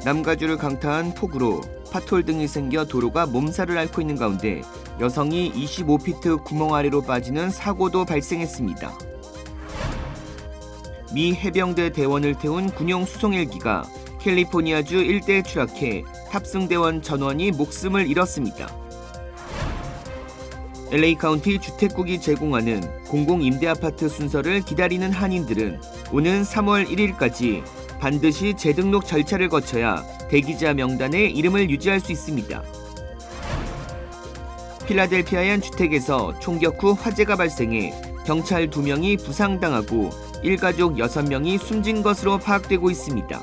남가주를 강타한 폭우로 파톨 등이 생겨 도로가 몸살을 앓고 있는 가운데 여성이 25피트 구멍 아래로 빠지는 사고도 발생했습니다. 미 해병대 대원을 태운 군용 수송 헬기가 캘리포니아주 일대에 추락해 탑승 대원 전원이 목숨을 잃었습니다. LA 카운티 주택국이 제공하는 공공임대아파트 순서를 기다리는 한인들은 오는 3월 1일까지 반드시 재등록 절차를 거쳐야 대기자 명단에 이름을 유지할 수 있습니다. 필라델피아의 한 주택에서 총격 후 화재가 발생해 경찰 2명이 부상당하고 일가족 6명이 숨진 것으로 파악되고 있습니다.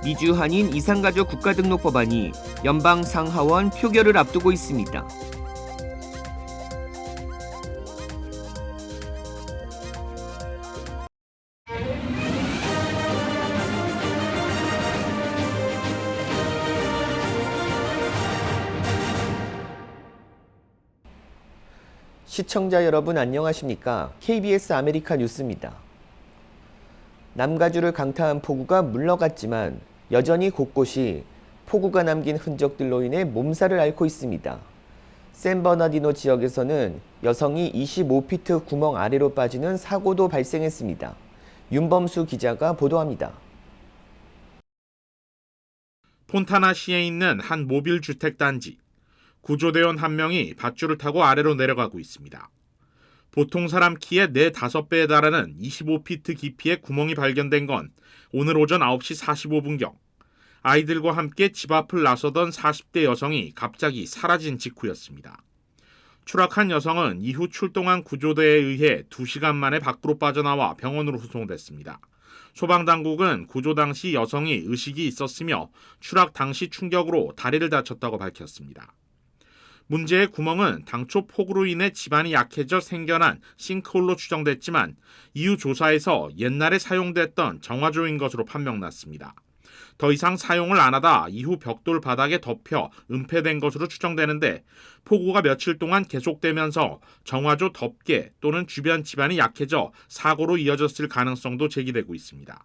미주 한인 이상가족 국가등록 법안이 연방 상하원 표결을 앞두고 있습니다. 시청자 여러분 안녕하십니까? KBS 아메리카 뉴스입니다. 남가주를 강타한 폭우가 물러갔지만 여전히 곳곳이 폭우가 남긴 흔적들로 인해 몸살을 앓고 있습니다. 샌버나디노 지역에서는 여성이 25피트 구멍 아래로 빠지는 사고도 발생했습니다. 윤범수 기자가 보도합니다. 폰타나시에 있는 한 모빌 주택 단지. 구조대원 한 명이 밧줄을 타고 아래로 내려가고 있습니다. 보통 사람 키의 4-5배에 달하는 25피트 깊이의 구멍이 발견된 건 오늘 오전 9시 45분경 아이들과 함께 집 앞을 나서던 40대 여성이 갑자기 사라진 직후였습니다. 추락한 여성은 이후 출동한 구조대에 의해 2시간 만에 밖으로 빠져나와 병원으로 후송됐습니다. 소방당국은 구조 당시 여성이 의식이 있었으며 추락 당시 충격으로 다리를 다쳤다고 밝혔습니다. 문제의 구멍은 당초 폭우로 인해 지반이 약해져 생겨난 싱크홀로 추정됐지만 이후 조사에서 옛날에 사용됐던 정화조인 것으로 판명났습니다. 더 이상 사용을 안 하다 이후 벽돌 바닥에 덮여 은폐된 것으로 추정되는데 폭우가 며칠 동안 계속되면서 정화조 덮개 또는 주변 지반이 약해져 사고로 이어졌을 가능성도 제기되고 있습니다.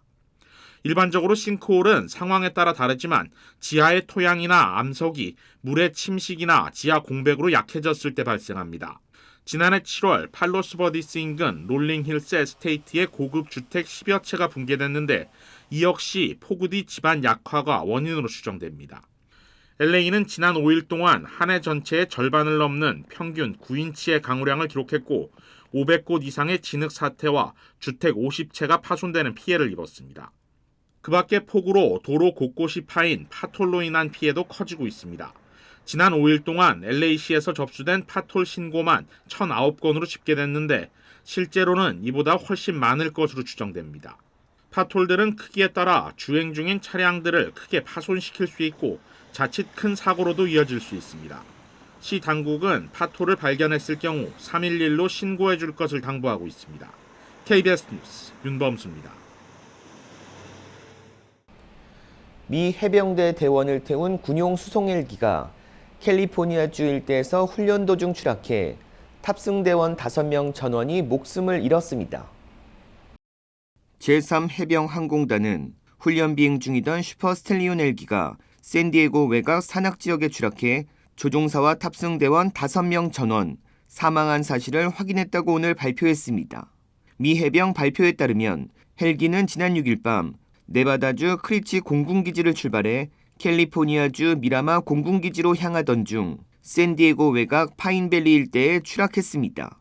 일반적으로 싱크홀은 상황에 따라 다르지만 지하의 토양이나 암석이 물의 침식이나 지하 공백으로 약해졌을 때 발생합니다. 지난해 7월 팔로스버디스 인근 롤링힐스 에스테이트의 고급 주택 10여 채가 붕괴됐는데 이 역시 폭우 뒤 지반 약화가 원인으로 추정됩니다. LA는 지난 5일 동안 한 해 전체의 절반을 넘는 평균 9인치의 강우량을 기록했고 500곳 이상의 진흙 사태와 주택 50채가 파손되는 피해를 입었습니다. 그 밖에 폭우로 도로 곳곳이 파인 파톨로 인한 피해도 커지고 있습니다. 지난 5일 동안 LA시에서 접수된 파톨 신고만 1,009건으로 집계됐는데 실제로는 이보다 훨씬 많을 것으로 추정됩니다. 파톨들은 크기에 따라 주행 중인 차량들을 크게 파손시킬 수 있고 자칫 큰 사고로도 이어질 수 있습니다. 시 당국은 파톨을 발견했을 경우 311로 신고해 줄 것을 당부하고 있습니다. KBS 뉴스 윤범수입니다. 미 해병대 대원을 태운 군용 수송 헬기가 캘리포니아주 일대에서 훈련 도중 추락해 탑승 대원 5명 전원이 목숨을 잃었습니다. 제3해병항공단은 훈련 비행 중이던 슈퍼 스텔리온 헬기가 샌디에고 외곽 산악 지역에 추락해 조종사와 탑승 대원 5명 전원 사망한 사실을 확인했다고 오늘 발표했습니다. 미 해병 발표에 따르면 헬기는 지난 6일 밤 네바다주 크리치 공군기지를 출발해 캘리포니아주 미라마 공군기지로 향하던 중 샌디에고 외곽 파인밸리 일대에 추락했습니다.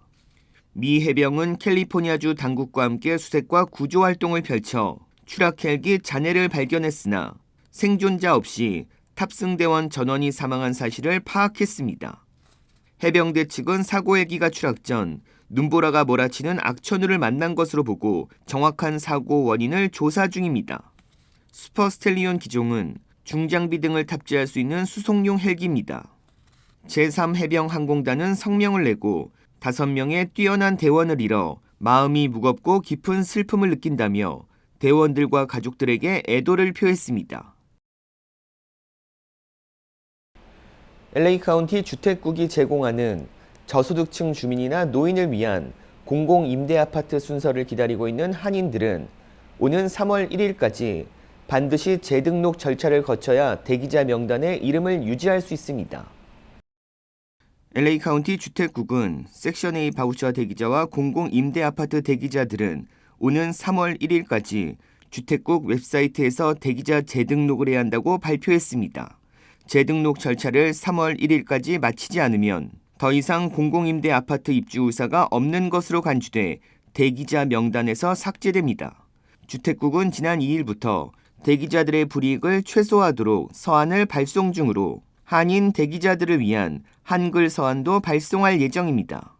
미 해병은 캘리포니아주 당국과 함께 수색과 구조 활동을 펼쳐 추락 헬기 잔해를 발견했으나 생존자 없이 탑승 대원 전원이 사망한 사실을 파악했습니다. 해병대 측은 사고 헬기가 추락 전 눈보라가 몰아치는 악천후를 만난 것으로 보고 정확한 사고 원인을 조사 중입니다. 슈퍼 스텔리온 기종은 중장비 등을 탑재할 수 있는 수송용 헬기입니다. 제3해병항공단은 성명을 내고 5명의 뛰어난 대원을 잃어 마음이 무겁고 깊은 슬픔을 느낀다며 대원들과 가족들에게 애도를 표했습니다. LA 카운티 주택국이 제공하는 저소득층 주민이나 노인을 위한 공공임대아파트 순서를 기다리고 있는 한인들은 오는 3월 1일까지 반드시 재등록 절차를 거쳐야 대기자 명단에 이름을 유지할 수 있습니다. LA 카운티 주택국은 섹션 A 바우처 대기자와 공공 임대 아파트 대기자들은 오는 3월 1일까지 주택국 웹사이트에서 대기자 재등록을 해야 한다고 발표했습니다. 재등록 절차를 3월 1일까지 마치지 않으면 더 이상 공공임대 아파트 입주 의사가 없는 것으로 간주돼 대기자 명단에서 삭제됩니다. 주택국은 지난 2일부터 대기자들의 불이익을 최소화하도록 서한을 발송 중으로 한인 대기자들을 위한 한글 서한도 발송할 예정입니다.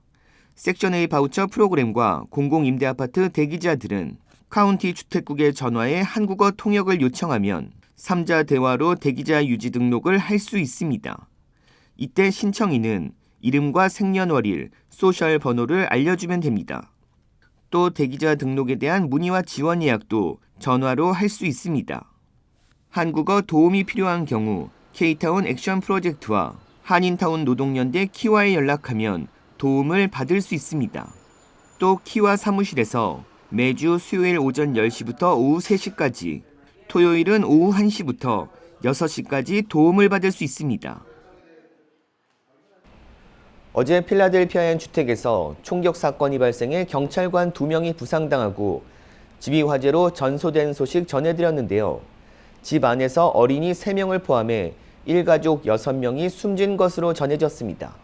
섹션 A 바우처 프로그램과 공공임대아파트 대기자들은 카운티 주택국에 전화해 한국어 통역을 요청하면 3자 대화로 대기자 유지 등록을 할 수 있습니다. 이때 신청인은 이름과 생년월일, 소셜 번호를 알려주면 됩니다. 또 대기자 등록에 대한 문의와 지원 예약도 전화로 할 수 있습니다. 한국어 도움이 필요한 경우 K타운 액션 프로젝트와 한인타운 노동연대 키와에 연락하면 도움을 받을 수 있습니다. 또 키와 사무실에서 매주 수요일 오전 10시부터 오후 3시까지, 토요일은 오후 1시부터 6시까지 도움을 받을 수 있습니다. 어제 필라델피아의 한 주택에서 총격 사건이 발생해 경찰관 2명이 부상당하고 집이 화재로 전소된 소식 전해드렸는데요. 집 안에서 어린이 3명을 포함해 일가족 6명이 숨진 것으로 전해졌습니다.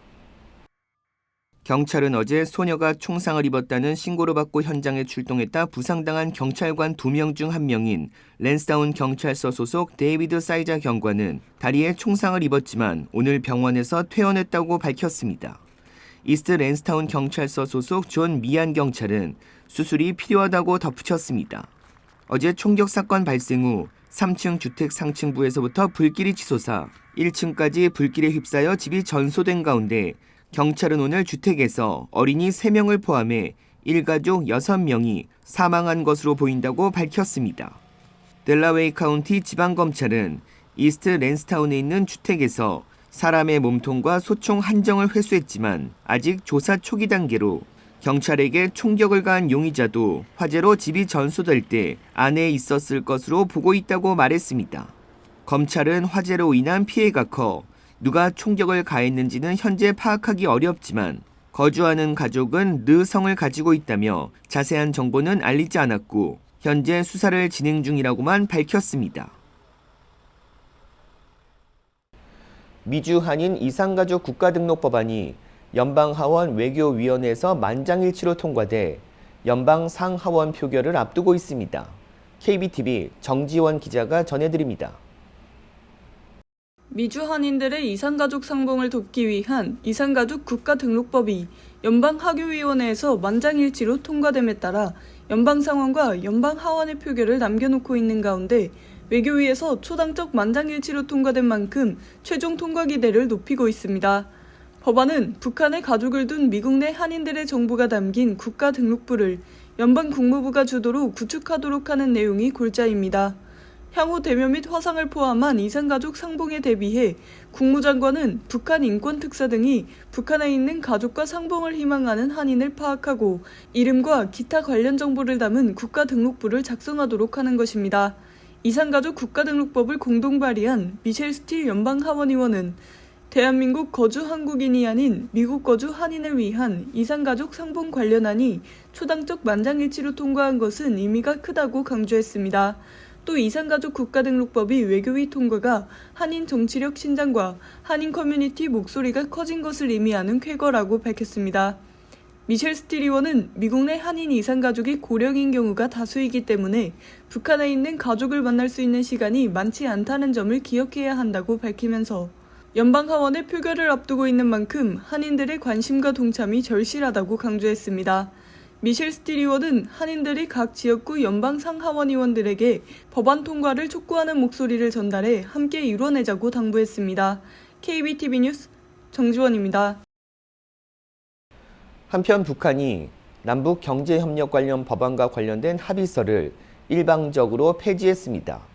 경찰은 어제 소녀가 총상을 입었다는 신고를 받고 현장에 출동했다 부상당한 경찰관 2명 중 1명인 랜스다운 경찰서 소속 데이비드 사이자 경관은 다리에 총상을 입었지만 오늘 병원에서 퇴원했다고 밝혔습니다. 이스트 랜스타운 경찰서 소속 존 미안 경찰은 수술이 필요하다고 덧붙였습니다. 어제 총격 사건 발생 후 3층 주택 상층부에서부터 불길이 치솟아 1층까지 불길에 휩싸여 집이 전소된 가운데 경찰은 오늘 주택에서 어린이 3명을 포함해 일가족 6명이 사망한 것으로 보인다고 밝혔습니다. 델라웨이 카운티 지방검찰은 이스트 랜스타운에 있는 주택에서 사람의 몸통과 소총 한 정을 회수했지만 아직 조사 초기 단계로 경찰에게 총격을 가한 용의자도 화재로 집이 전소될 때 안에 있었을 것으로 보고 있다고 말했습니다. 검찰은 화재로 인한 피해가 커 누가 총격을 가했는지는 현재 파악하기 어렵지만 거주하는 가족은 느 성을 가지고 있다며 자세한 정보는 알리지 않았고 현재 수사를 진행 중이라고만 밝혔습니다. 미주 한인 이산가족 국가등록법안이 연방하원 외교위원회에서 만장일치로 통과돼 연방 상하원 표결을 앞두고 있습니다. KBTV 정지원 기자가 전해드립니다. 미주 한인들의 이산가족 상봉을 돕기 위한 이산가족 국가등록법이 연방하교위원회에서 만장일치로 통과됨에 따라 연방상원과 연방하원의 표결을 남겨놓고 있는 가운데 외교위에서 초당적 만장일치로 통과된 만큼 최종 통과 기대를 높이고 있습니다. 법안은 북한에 가족을 둔 미국 내 한인들의 정보가 담긴 국가등록부를 연방 국무부가 주도로 구축하도록 하는 내용이 골자입니다. 향후 대면 및 화상을 포함한 이산가족 상봉에 대비해 국무장관은 북한 인권특사 등이 북한에 있는 가족과 상봉을 희망하는 한인을 파악하고 이름과 기타 관련 정보를 담은 국가등록부를 작성하도록 하는 것입니다. 이산가족 국가등록법을 공동 발의한 미셸 스틸 연방하원의원은 대한민국 거주 한국인이 아닌 미국 거주 한인을 위한 이산가족 상봉 관련안이 초당적 만장일치로 통과한 것은 의미가 크다고 강조했습니다. 또 이산가족 국가등록법이 외교위 통과가 한인 정치력 신장과 한인 커뮤니티 목소리가 커진 것을 의미하는 쾌거라고 밝혔습니다. 미셸 스틸 의원은 미국 내 한인 이산가족이 고령인 경우가 다수이기 때문에 북한에 있는 가족을 만날 수 있는 시간이 많지 않다는 점을 기억해야 한다고 밝히면서 연방하원의 표결을 앞두고 있는 만큼 한인들의 관심과 동참이 절실하다고 강조했습니다. 미셸 스틸 의원은 한인들이 각 지역구 연방상하원 의원들에게 법안 통과를 촉구하는 목소리를 전달해 함께 이뤄내자고 당부했습니다. KBTV 뉴스 정지원입니다. 한편 북한이 남북 경제협력 관련 법안과 관련된 합의서를 일방적으로 폐지했습니다.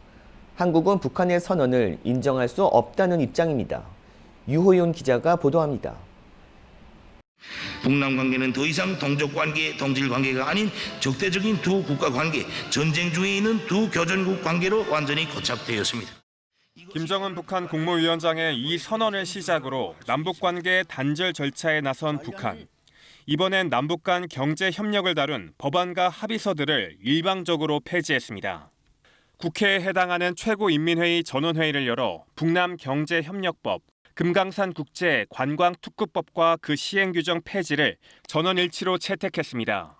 한국은 북한의 선언을 인정할 수 없다는 입장입니다. 유호윤 기자가 보도합니다. 북남 관계는 더 이상 동족 관계, 동질 관계가 아닌 적대적인 두 국가 관계, 전쟁 중에 있는 두 교전국 관계로 완전히 고착되었습니다. 김정은 북한 국무위원장의 이 선언을 시작으로 남북 관계 단절 절차에 나선 북한. 이번엔 남북 간 경제 협력을 다룬 법안과 합의서들을 일방적으로 폐지했습니다. 국회에 해당하는 최고인민회의 전원회의를 열어 북남 경제협력법, 금강산 국제 관광특구법과 그 시행규정 폐지를 전원일치로 채택했습니다.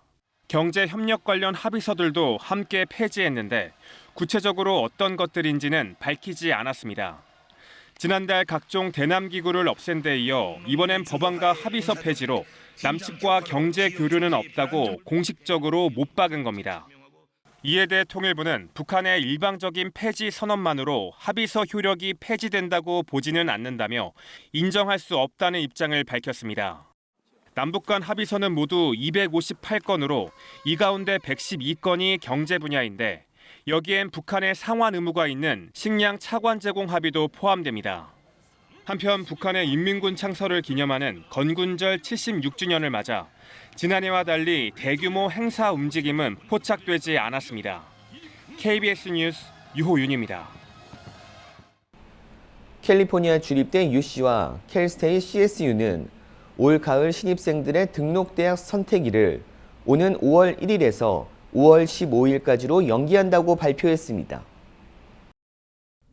경제협력 관련 합의서들도 함께 폐지했는데 구체적으로 어떤 것들인지는 밝히지 않았습니다. 지난달 각종 대남기구를 없앤 데 이어 이번엔 법안과 합의서 폐지로 남측과 경제 교류는 없다고 공식적으로 못 박은 겁니다. 이에 대해 통일부는 북한의 일방적인 폐지 선언만으로 합의서 효력이 폐지된다고 보지는 않는다며 인정할 수 없다는 입장을 밝혔습니다. 남북 간 합의서는 모두 258건으로 이 가운데 112건이 경제 분야인데 여기엔 북한의 상환 의무가 있는 식량 차관 제공 합의도 포함됩니다. 한편 북한의 인민군 창설을 기념하는 건군절 76주년을 맞아 지난해와 달리 대규모 행사 움직임은 포착되지 않았습니다. KBS 뉴스 유호윤입니다. 캘리포니아 주립대 UC와 캘스테이 CSU는 올 가을 신입생들의 등록대학 선택일을 오는 5월 1일에서 5월 15일까지로 연기한다고 발표했습니다.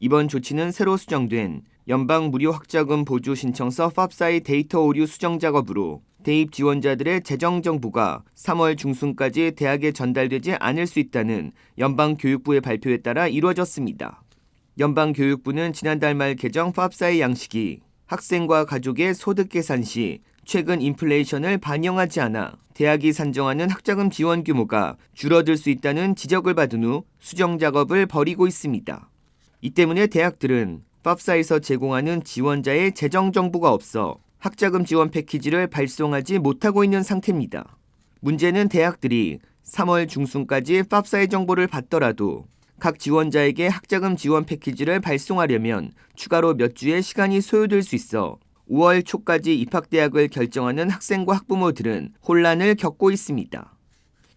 이번 조치는 새로 수정된 연방 무료 학자금 보조 신청서 팝사이 데이터 오류 수정 작업으로 대입 지원자들의 재정 정보가 3월 중순까지 대학에 전달되지 않을 수 있다는 연방교육부의 발표에 따라 이루어졌습니다. 연방교육부는 지난달 말 개정 팝사이 양식이 학생과 가족의 소득 계산 시 최근 인플레이션을 반영하지 않아 대학이 산정하는 학자금 지원 규모가 줄어들 수 있다는 지적을 받은 후 수정 작업을 벌이고 있습니다. 이 때문에 대학들은 팝사에서 제공하는 지원자의 재정 정보가 없어 학자금 지원 패키지를 발송하지 못하고 있는 상태입니다. 문제는 대학들이 3월 중순까지 팝사의 정보를 받더라도 각 지원자에게 학자금 지원 패키지를 발송하려면 추가로 몇 주의 시간이 소요될 수 있어 5월 초까지 입학대학을 결정하는 학생과 학부모들은 혼란을 겪고 있습니다.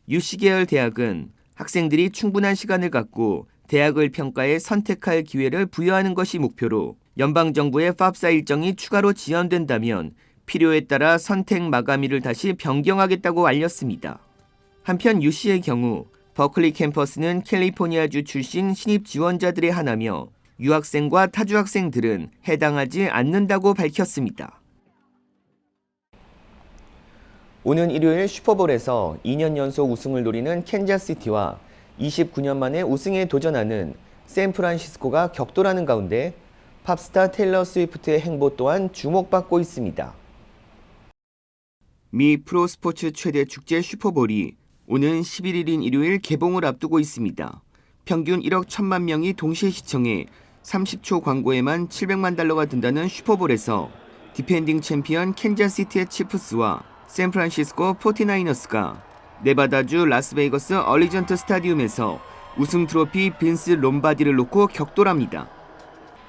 UC 계열 대학은 학생들이 충분한 시간을 갖고 대학을 평가해 선택할 기회를 부여하는 것이 목표로 연방정부의 팝사 일정이 추가로 지연된다면 필요에 따라 선택 마감일을 다시 변경하겠다고 알렸습니다. 한편 UC의 경우 버클리 캠퍼스는 캘리포니아주 출신 신입 지원자들의 하나며 유학생과 타주학생들은 해당하지 않는다고 밝혔습니다. 오는 일요일 슈퍼볼에서 2년 연속 우승을 노리는 캔자스시티와 29년 만에 우승에 도전하는 샌프란시스코가 격돌하는 가운데 팝스타 테일러 스위프트의 행보 또한 주목받고 있습니다. 미 프로스포츠 최대 축제 슈퍼볼이 오는 11일인 일요일 개봉을 앞두고 있습니다. 평균 1억 1천만 명이 동시에 시청해 30초 광고에만 $700만 든다는 슈퍼볼에서 디펜딩 챔피언 캔자스시티의 치프스와 샌프란시스코 49어스가 네바다주 라스베이거스 얼리전트 스타디움에서 우승 트로피 빈스 롬바디를 놓고 격돌합니다.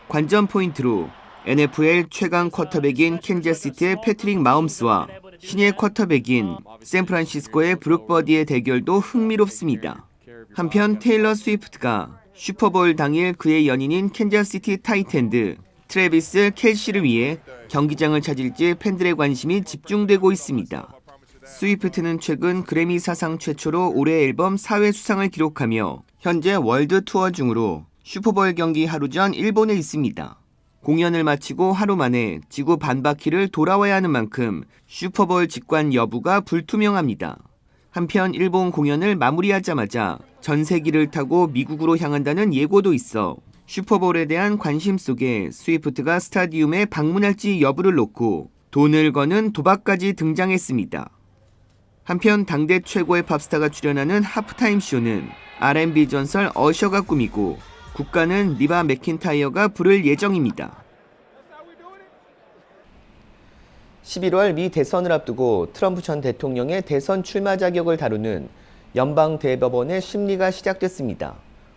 관전 포인트로 NFL 최강 쿼터백인 캔자스시티의 패트릭 마홈스와 신예 쿼터백인 샌프란시스코의 브룩 버디의 대결도 흥미롭습니다. 한편 테일러 스위프트가 슈퍼볼 당일 그의 연인인 캔자스시티 타이탄즈 트래비스 켈시를 위해 경기장을 찾을지 팬들의 관심이 집중되고 있습니다. 스위프트는 최근 그래미 사상 최초로 올해 앨범 4회 수상을 기록하며 현재 월드 투어 중으로 슈퍼볼 경기 하루 전 일본에 있습니다. 공연을 마치고 하루 만에 지구 반바퀴를 돌아와야 하는 만큼 슈퍼볼 직관 여부가 불투명합니다. 한편 일본 공연을 마무리하자마자 전세기를 타고 미국으로 향한다는 예고도 있어 슈퍼볼에 대한 관심 속에 스위프트가 스타디움에 방문할지 여부를 놓고 돈을 거는 도박까지 등장했습니다. 한편 당대 최고의 팝스타가 출연하는 하프타임 쇼는 R&B 전설 어셔가 꾸미고 국가는 리바 맥킨타이어가 부를 예정입니다. 11월 미 대선을 앞두고 트럼프 전 대통령의 대선 출마 자격을 다루는 연방대법원의 심리가 시작됐습니다.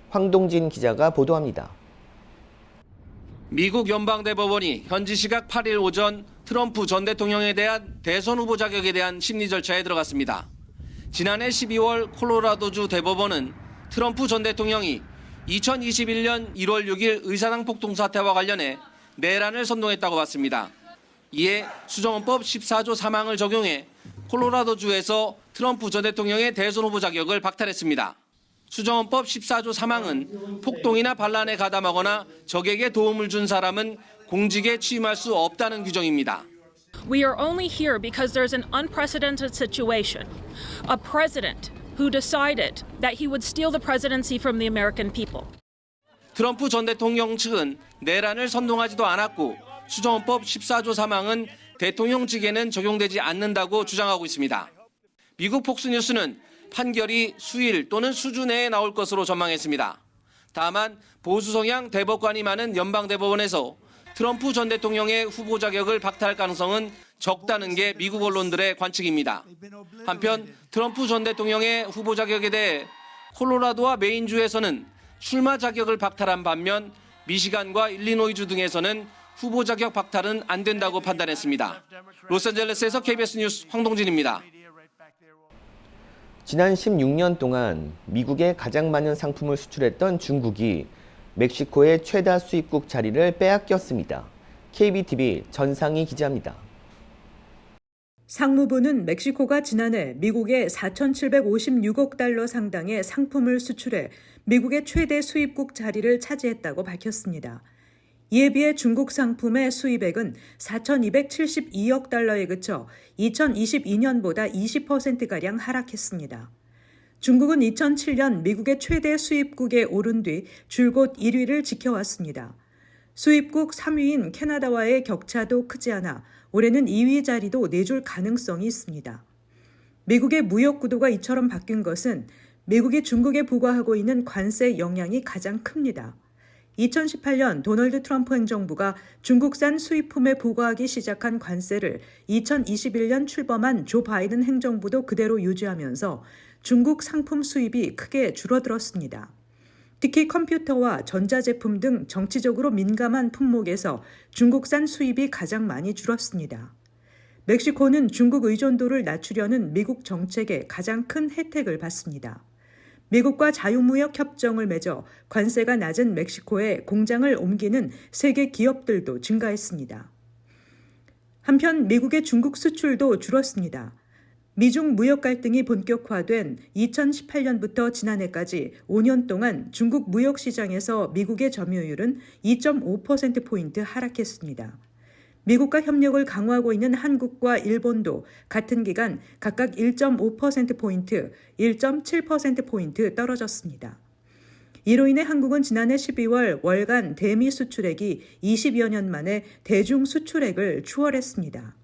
황동진 기자가 보도합니다. 미국 연방대법원이 현지 시각 8일 오전 트럼프 전 대통령에 대한 대선 후보 자격에 대한 심리 절차에 들어갔습니다. 지난해 12월 콜로라도주 대법원은 트럼프 전 대통령이 2021년 1월 6일 의사당 폭동 사태와 관련해 내란을 선동했다고 봤습니다. 이에 수정헌법 14조 3항을 적용해 콜로라도주에서 트럼프 전 대통령의 대선 후보 자격을 박탈했습니다. 수정헌법 14조 3항은 폭동이나 반란에 가담하거나 적에게 도움을 준 사람은 공직에 취임할 수 없다는 규정입니다. We are only here because there's an unprecedented situation. A president who decided that he would steal the presidency from the American people. 트럼프 전 대통령 측은 내란을 선동하지도 않았고 수정헌법 14조 3항은 대통령직에는 적용되지 않는다고 주장하고 있습니다. 미국 폭스뉴스는 판결이 수일 또는 수주 내에 나올 것으로 전망했습니다. 다만 보수 성향 대법관이 많은 연방대법원에서 트럼프 전 대통령의 후보 자격을 박탈할 가능성은 적다는 게 미국 언론들의 관측입니다. 한편 트럼프 전 대통령의 후보 자격에 대해 콜로라도와 메인주에서는 출마 자격을 박탈한 반면 미시간과 일리노이주 등에서는 후보 자격 박탈은 안 된다고 판단했습니다. 로스앤젤레스에서 KBS 뉴스 황동진입니다. 지난 16년 동안 미국에 가장 많은 상품을 수출했던 중국이 멕시코의 최다 수입국 자리를 빼앗겼습니다. KBTV 전상희 기자입니다. 상무부는 멕시코가 지난해 미국에 4,756억 달러 상당의 상품을 수출해 미국의 최대 수입국 자리를 차지했다고 밝혔습니다. 이에 비해 중국 상품의 수입액은 4,272억 달러에 그쳐 2022년보다 20%가량 하락했습니다. 중국은 2007년 미국의 최대 수입국에 오른 뒤 줄곧 1위를 지켜왔습니다. 수입국 3위인 캐나다와의 격차도 크지 않아 올해는 2위 자리도 내줄 가능성이 있습니다. 미국의 무역 구도가 이처럼 바뀐 것은 미국이 중국에 부과하고 있는 관세 영향이 가장 큽니다. 2018년 도널드 트럼프 행정부가 중국산 수입품에 부과하기 시작한 관세를 2021년 출범한 조 바이든 행정부도 그대로 유지하면서 중국 상품 수입이 크게 줄어들었습니다. 특히 컴퓨터와 전자제품 등 정치적으로 민감한 품목에서 중국산 수입이 가장 많이 줄었습니다. 멕시코는 중국 의존도를 낮추려는 미국 정책의 가장 큰 혜택을 받습니다. 미국과 자유무역 협정을 맺어 관세가 낮은 멕시코에 공장을 옮기는 세계 기업들도 증가했습니다. 한편 미국의 중국 수출도 줄었습니다. 미중 무역 갈등이 본격화된 2018년부터 지난해까지 5년 동안 중국 무역 시장에서 미국의 점유율은 2.5%포인트 하락했습니다. 미국과 협력을 강화하고 있는 한국과 일본도 같은 기간 각각 1.5%포인트, 1.7%포인트 떨어졌습니다. 이로 인해 한국은 지난해 12월 월간 대미 수출액이 20여 년 만에 대중 수출액을 추월했습니다.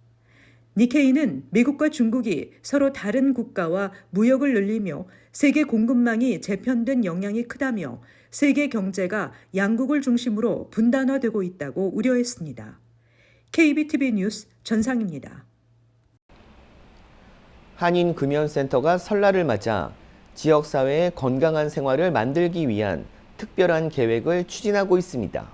니케이는 미국과 중국이 서로 다른 국가와 무역을 늘리며 세계 공급망이 재편된 영향이 크다며 세계 경제가 양국을 중심으로 분단화되고 있다고 우려했습니다. KBTV 뉴스 전상입니다. 한인금연센터가 설날을 맞아 지역사회의 건강한 생활을 만들기 위한 특별한 계획을 추진하고 있습니다.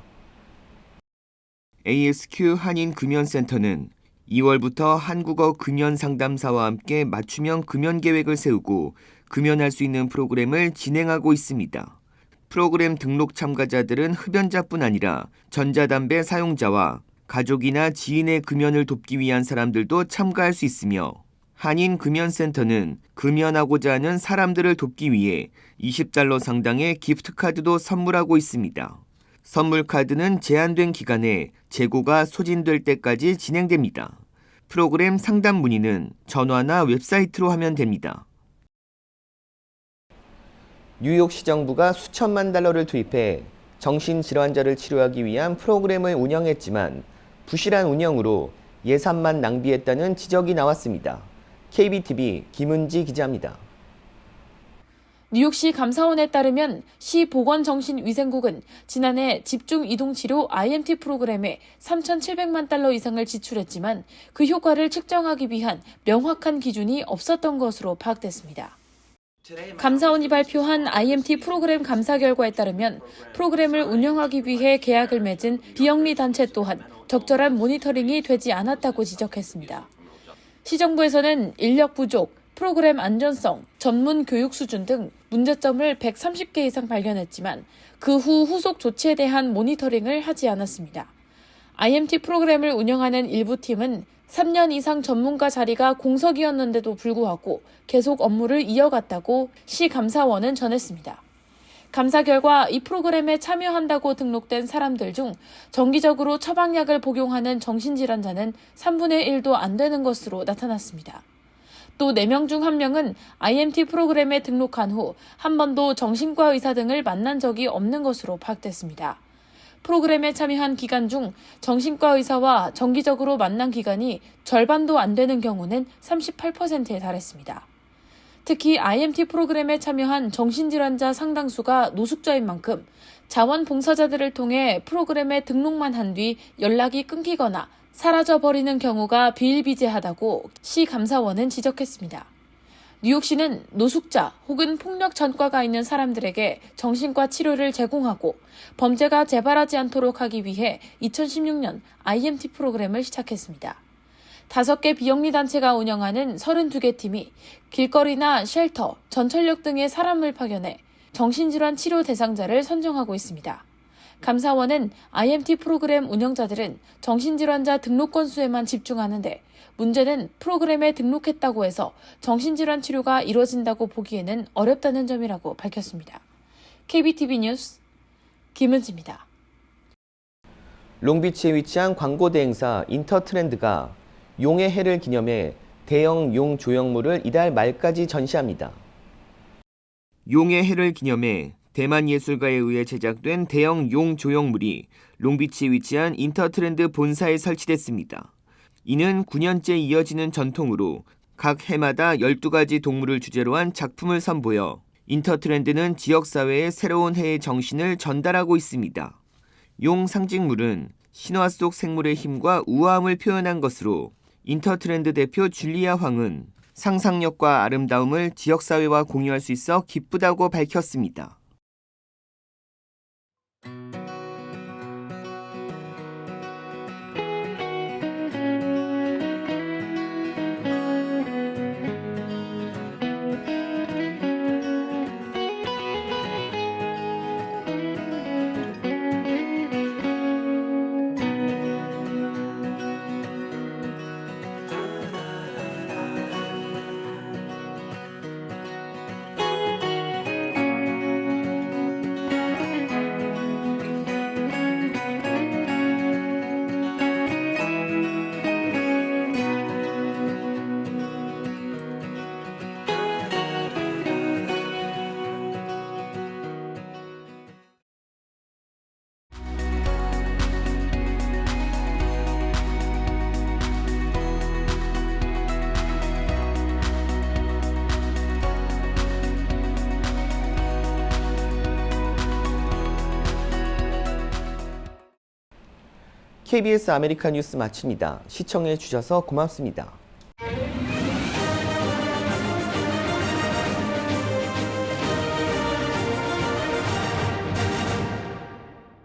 ASQ 한인금연센터는 2월부터 한국어 금연 상담사와 함께 맞춤형 금연 계획을 세우고 금연할 수 있는 프로그램을 진행하고 있습니다. 프로그램 등록 참가자들은 흡연자뿐 아니라 전자담배 사용자와 가족이나 지인의 금연을 돕기 위한 사람들도 참가할 수 있으며 한인금연센터는 금연하고자 하는 사람들을 돕기 위해 $20 상당의 기프트카드도 선물하고 있습니다. 선물 카드는 제한된 기간에 재고가 소진될 때까지 진행됩니다. 프로그램 상담 문의는 전화나 웹사이트로 하면 됩니다. 뉴욕시정부가 수천만 달러를 투입해 정신질환자를 치료하기 위한 프로그램을 운영했지만 부실한 운영으로 예산만 낭비했다는 지적이 나왔습니다. KBTV 김은지 기자입니다. 뉴욕시 감사원에 따르면 시 보건정신위생국은 지난해 집중이동치료 IMT 프로그램에 3,700만 달러 이상을 지출했지만 그 효과를 측정하기 위한 명확한 기준이 없었던 것으로 파악됐습니다. 감사원이 발표한 IMT 프로그램 감사 결과에 따르면 프로그램을 운영하기 위해 계약을 맺은 비영리 단체 또한 적절한 모니터링이 되지 않았다고 지적했습니다. 시정부에서는 인력 부족, 프로그램 안전성, 전문 교육 수준 등 문제점을 130개 이상 발견했지만 그 후 후속 조치에 대한 모니터링을 하지 않았습니다. IMT 프로그램을 운영하는 일부 팀은 3년 이상 전문가 자리가 공석이었는데도 불구하고 계속 업무를 이어갔다고 시 감사원은 전했습니다. 감사 결과 이 프로그램에 참여한다고 등록된 사람들 중 정기적으로 처방약을 복용하는 정신질환자는 3분의 1도 안 되는 것으로 나타났습니다. 또 4명 중 1명은 IMT 프로그램에 등록한 후 한 번도 정신과 의사 등을 만난 적이 없는 것으로 파악됐습니다. 프로그램에 참여한 기간 중 정신과 의사와 정기적으로 만난 기간이 절반도 안 되는 경우는 38%에 달했습니다. 특히 IMT 프로그램에 참여한 정신질환자 상당수가 노숙자인 만큼 자원봉사자들을 통해 프로그램에 등록만 한 뒤 연락이 끊기거나 사라져버리는 경우가 비일비재하다고 시 감사원은 지적했습니다. 뉴욕시는 노숙자 혹은 폭력 전과가 있는 사람들에게 정신과 치료를 제공하고 범죄가 재발하지 않도록 하기 위해 2016년 IMT 프로그램을 시작했습니다. 5개 비영리 단체가 운영하는 32개 팀이 길거리나 쉘터, 전철역 등의 사람을 파견해 정신질환 치료 대상자를 선정하고 있습니다. 감사원은 IMT 프로그램 운영자들은 정신질환자 등록 건수에만 집중하는데 문제는 프로그램에 등록했다고 해서 정신질환 치료가 이루어진다고 보기에는 어렵다는 점이라고 밝혔습니다. KBTV 뉴스 김은지입니다. 롱비치에 위치한 광고 대행사 인터트렌드가 용의 해를 기념해 대형 용 조형물을 이달 말까지 전시합니다. 용의 해를 기념해 대만 예술가에 의해 제작된 대형 용 조형물이 롱비치에 위치한 인터트렌드 본사에 설치됐습니다. 이는 9년째 이어지는 전통으로 각 해마다 12가지 동물을 주제로 한 작품을 선보여 인터트렌드는 지역사회의 새로운 해의 정신을 전달하고 있습니다. 용 상징물은 신화 속 생물의 힘과 우아함을 표현한 것으로 인터트렌드 대표 줄리아 황은 상상력과 아름다움을 지역사회와 공유할 수 있어 기쁘다고 밝혔습니다. KBS 아메리카 뉴스 마칩니다. 시청해 주셔서 고맙습니다.